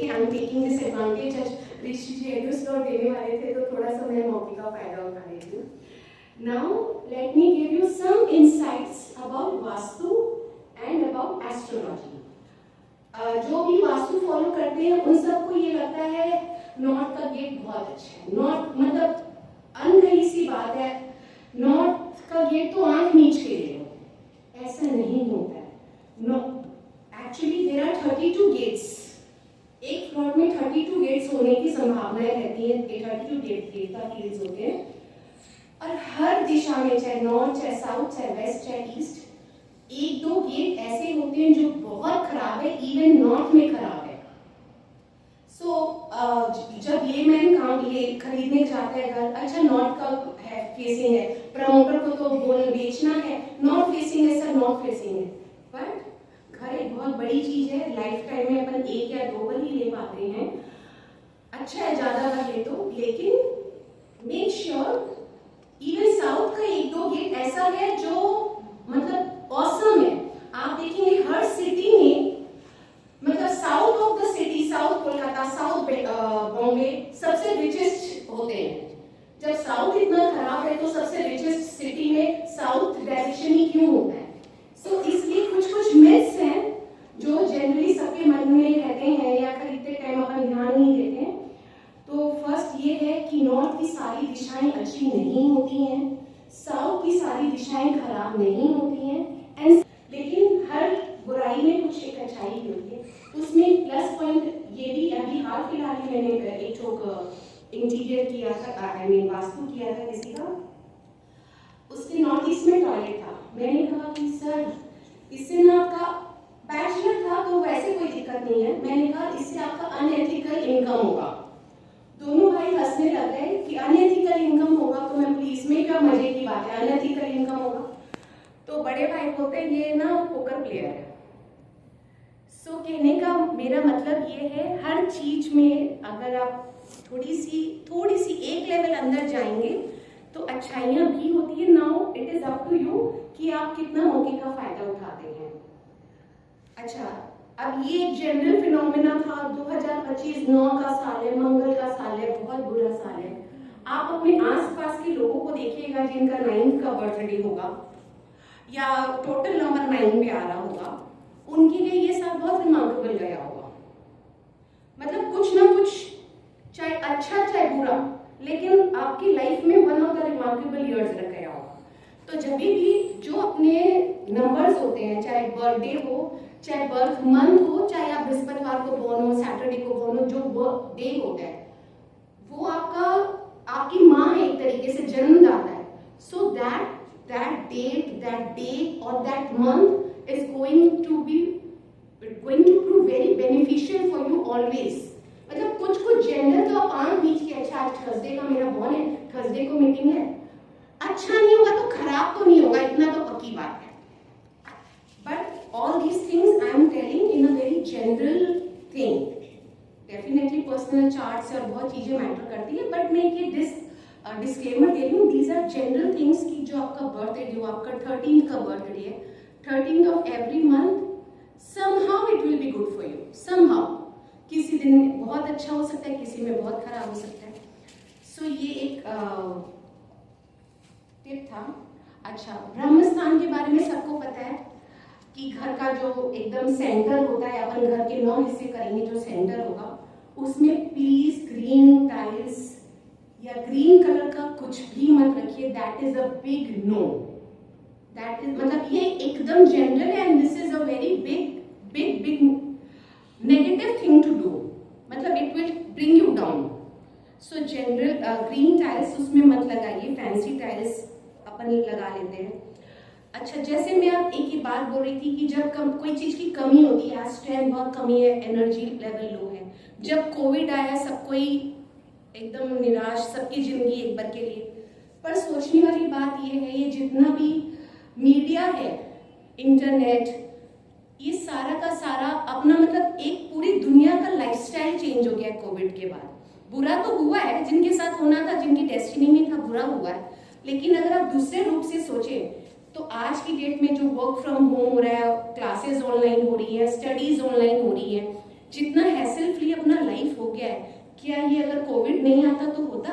Okay I am taking this advantage, Rishi ji एडू slot देने वाले थे तो थोड़ा सा मैं मौके का फायदा उठा लेती हूँ. Now let me give you some insights about vastu and about astrology. जो भी वास्तु फॉलो करते हैं उन सबको ये लगता है नॉर्थ का गेट बहुत अच्छा है. नॉर्थ मतलब अनकही सी बात है, नॉर्थ का गेट तो आंख नीच के ले लो, ऐसा नहीं होता है. No, actually there are 32 gates. एक प्लॉट में 32 गेट्स होने की संभावनाएं रहती है. 32 गेट्स होते हैं और हर दिशा में, चाहे नॉर्थ, चाहे साउथ, चाहे वेस्ट, चाहे ईस्ट, एक दो गेट ऐसे होते हैं जो बहुत खराब है, इवन नॉर्थ में खराब है. सो जब ये मैन काम ये खरीदने जाता है घर, अच्छा नॉर्थ का है फेसिंग है, प्रमोटर को तो बोल बेचना है, नॉर्थ फेसिंग है सर, नॉर्थ फेसिंग है. बट घर एक बहुत बड़ी चीज है, लाइफ टाइम में अपन एक या दो बार ही ले पाते हैं. अच्छा है ज्यादा बार ले तो, लेकिन मेक श्योर इवन साउथ का एक दो गेट ऐसा है जो मतलब ऑसम है. आप देखेंगे हर सिटी में, मतलब south of the city, south Kolkata, south Bombay सबसे रिचेस्ट होते हैं. जब साउथ इतना खराब है तो सबसे रिचेस्ट सिटी में साउथ डायरेक्शन ही क्यों होता है? सो इसलिए कुछ कुछ मिथ्स हैं जो जनरली सबके मन में रहते हैं या खरीदते टाइम अपन ध्यान नहीं देते हैं. तो फर्स्ट ये है कि नॉर्थ की सारी दिशाएं अच्छी नहीं होती हैं, साउथ की सारी दिशाएं खराब नहीं होती हैं. एंड लेकिन हर बुराई में कुछ एक अच्छाई होती है. उसमें प्लस पॉइंट ये भी, अभी हाल फिलहाल ही मैंने एक ठोक इंटीरियर किया था, आई मीन वास्तु किया था किसी का. उसके नॉर्थ ईस्ट में टॉयलेट था. मैंने कहा कि सर इससे ना आपका, बैचलर था तो वैसे कोई दिक्कत नहीं है, मैंने कहा इससे आपका अनएथिकल इनकम होगा. दोनों भाई हंसने लग गए कि अनएथिकल इनकम होगा तो मैं पुलिस में, क्या मजे की बात है, अनएथिकल इनकम होगा. तो बड़े भाई बोलते हैं ये ना पोकर प्लेयर है. सो कहने का मेरा मतलब ये है, हर चीज में अगर आप थोड़ी सी एक लेवल अंदर जाएंगे तो अच्छाइयां भी होती है. Now it is up to you कि आप कितना मौके का फायदा उठाते हैं. अच्छा, अब ये एक जनरल फिनोमेना था. 2025 9 का साल है, मंगल का साल है, बहुत बुरा साल है. आप अपने आसपास के लोगों को देखिएगा जिनका 9th का बर्थडे होगा या टोटल नंबर 9 पे आ रहा होगा, उनके लिए ये साल बहुत रिमार्केबल गया होगा. मतलब कुछ ना कुछ, चाहे अच्छा चाहे बुरा, लेकिन आपकी लाइफ में one of the remarkable years रह गया होगा. तो जब भी जो अपने नंबर्स होते हैं, चाहे बर्थडे हो, चाहे बर्थ मंथ हो, चाहे आप बृहस्पतिवार को बोर्न हो, सैटरडे को बोर्न हो, जो डे होता है वो आपकी माँ है, एक तरीके से जन्मदाता है. सो that date, that day or that month is going to prove very beneficial for you always. मतलब कुछ जेंडर तो आप आंख बीच के, अच्छा आज थर्सडे का मेरा बॉर्न है, थर्सडे को मीटिंग है, अच्छा नहीं होगा तो खराब तो नहीं होगा, इतना तो पक्की बात है. But all these things I am telling in a very general thing. Definitely personal charts और बहुत चीजें मैटर करती है, बट मैं ये डिस्क्लेमर दे रही हूँ, दीज आर जनरल थिंग्स की जो आपका बर्थडे, जो आपका 13th का बर्थडे है, 13th of every month, somehow it will be good for you, somehow. किसी दिन बहुत अच्छा हो सकता है, किसी में बहुत खराब हो सकता है. सो ये एक टिप था. अच्छा, ब्रह्मस्थान के बारे में सबको पता है कि घर का जो एकदम सेंटर होता है, अपन घर के 9 हिस्से करेंगे, जो सेंटर होगा उसमें प्लीज ग्रीन टाइल्स या ग्रीन कलर का कुछ भी मत रखिए. That is a big no. That is, मतलब ये एकदम जनरल है and this is a very big negative thing to do. मतलब it will bring you down. So general green tiles उसमें मत लगाइए, फैंसी टाइल्स अपन लगा लेते हैं. अच्छा, जैसे मैं आप एक ही बात बोल रही थी कि जब कोई चीज की कमी होती है, स्ट्रेंथ बहुत कमी है, एनर्जी लेवल लो है. जब कोविड आया सब कोई एकदम निराश, सबकी जिंदगी एक बार के लिए. पर सोचने वाली बात ये है, ये जितना भी मीडिया है, इंटरनेट, ये सारा का सारा अपना, मतलब एक पूरी दुनिया का लाइफस्टाइल चेंज हो गया कोविड के बाद. बुरा तो हुआ है, जिनके साथ होना था, जिनकी डेस्टिनी में था, बुरा हुआ है. लेकिन अगर आप दूसरे रूप से सोचें तो आज की डेट में जो वर्क फ्रॉम होम हो रहा है, क्लासेस ऑनलाइन हो रही है, स्टडीज ऑनलाइन हो रही है, जितना हैसल फ्री अपना लाइफ हो गया है, क्या ये अगर कोविड नहीं आता तो होता?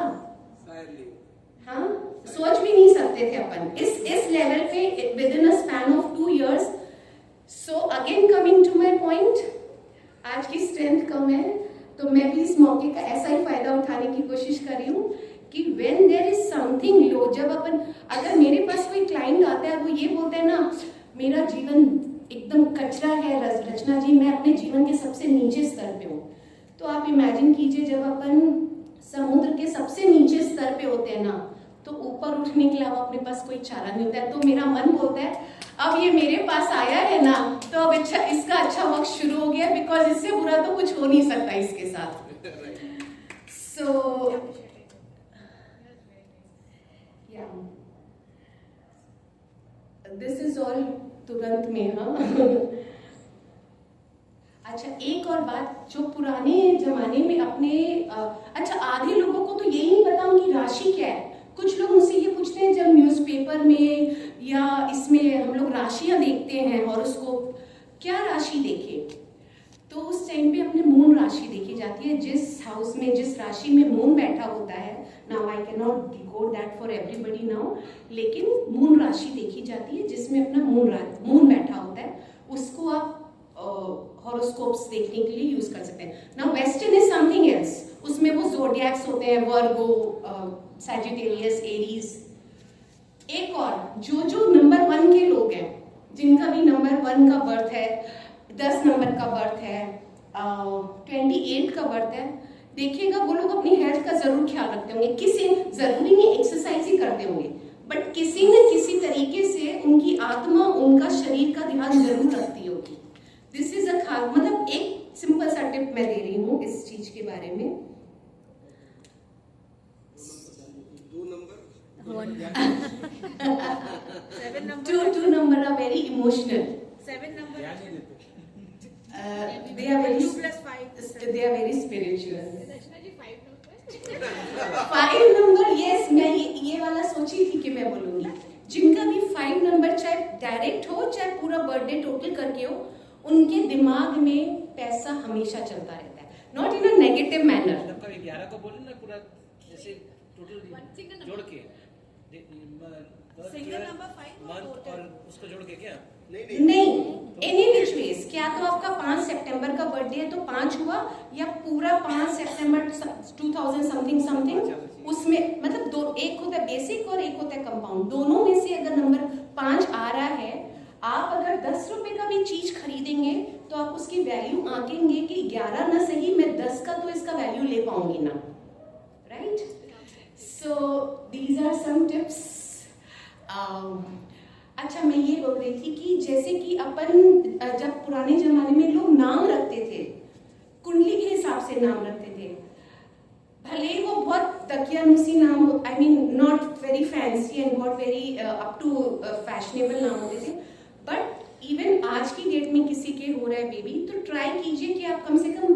हाँ, सोच भी नहीं सकते थे अपन इस लेवल पे within a span of 2 years. So again coming to my point, आज की स्ट्रेंथ कम है तो मैं भी इस मौके का ऐसा ही फायदा उठाने की कोशिश कर रही हूँ कि व्हेन देयर इज समथिंग लो, जब अपन, अगर मेरे पास कोई क्लाइंट आता है वो ये बोलता है ना मेरा जीवन एकदम कचरा है रचना जी, मैं अपने जीवन के सबसे नीचे स्तर पे हूँ, तो आप इमेजिन कीजिए जब अपन समुद्र के सबसे नीचे स्तर पे होते हैं ना, तो ऊपर उठने के अलावा अपने पास कोई चारा नहीं होता है। तो मेरा मन बोलता है अब ये मेरे पास आया है ना, तो अब इसका अच्छा वक्त शुरू हो गया, बिकॉज इससे बुरा तो कुछ हो नहीं सकता इसके साथ। सो दिस इज ऑल तुरंत में। हाँ अच्छा, एक और बात, जो पुराने जमाने में अपने अच्छा आधे लोगों को तो यही नहीं पता उनकी राशि क्या है। कुछ लोग मुझसे ये पूछते हैं जब न्यूज़पेपर में या इसमें हम लोग राशियां देखते हैं, हॉरोस्कोप, क्या राशि देखें? तो उस टाइम पे अपने मून राशि देखी जाती है, जिस हाउस में जिस राशि में मून बैठा होता है। Now I can not decode that for everybody now, लेकिन मून राशि देखी जाती है जिसमें अपना मून बैठा होता है, उसको आप हॉरोस्कोप्स देखने के लिए यूज कर सकते हैं। Now western is something else, उसमें वो ज़ोडिएक्स होते हैं, वर्गो, सैजिटेरियस, एरीज। एक और, जो नंबर 1 के लोग हैं, जिनका भी नंबर 1 का बर्थ है, 10 नंबर का बर्थ है, 28 का बर्थ है, देखिएगा वो लोग अपनी हेल्थ का जरूर ख्याल रखते होंगे। किसी जरूरी नहीं एक्सरसाइज ही करते होंगे, बट किसी न किसी तरीके से उनकी आत्मा उनका शरीर का ध्यान जरूर रखती होगी। दिस इज अ खास, मतलब एक सिंपल सा टिप मैं दे रही हूँ इस चीज के बारे में। 2 number are very emotional. 7 number they are very 2 plus 5 they are very spiritual. Rachna ji 5 number 5 number, yes, मैं ये वाला सोची थी कि मैं बोलूंगी। जिनका भी 5 नंबर, चाहे डायरेक्ट हो चाहे पूरा बर्थडे टोटल करके हो, उनके दिमाग में पैसा हमेशा चलता रहता है, not in a negative manner. मतलब कभी 11 को बोले ना पूरा ऐसे टोटल जोड़ के सिंगल नंबर 5 और उसको जोड़ के क्या? नहीं, एनी विच वेज, क्या तो आपका 5 सितंबर का बर्थडे है तो 5 हुआ, या पूरा 5 सितंबर 2000 समथिंग, उसमें मतलब दो, एक होता है बेसिक और एक होता है कंपाउंड, दोनों में से अगर नंबर 5 आ रहा है, आप अगर 10 रुपए का भी चीज खरीदेंगे तो आप उसकी वैल्यू आंकेंगे कि 11 ना सही, मैं 10 का तो इसका वैल्यू ले पाऊंगी ना, right? So these are some tips. अच्छा, मैं ये बोल रही थी कि जैसे कि अपन जब पुराने जमाने में लोग नाम रखते थे, कुंडली के हिसाब से नाम रखते थे, भले ही वो बहुत दकियानुसी नाम हो, I mean not very fancy and not very up to fashionable नाम होते थे, बट इवन आज की डेट में किसी के हो रहा है बेबी, तो ट्राई कीजिए कि आप कम से कम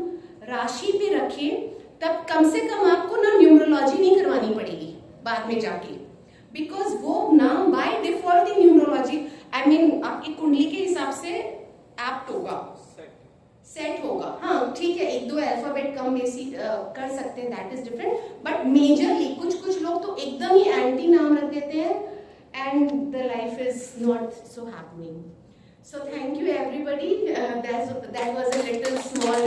राशि पे रखें, तब कम से कम आपको ना न्यूमरोलॉजी नहीं करवानी पड़ेगी बाद में जाके, बिकॉज वो नाम by default he numerology, I mean आपकी कुंडली के हिसाब से एप्ट होगा, सेट होगा। हाँ ठीक है, 1-2 अल्फाबेट कम बेसी कर सकते हैं, that is different, but majorly कुछ लोग तो एकदम ही एंटी नाम रख देते हैं and the life is not so happening. So thank you everybody. That was a little small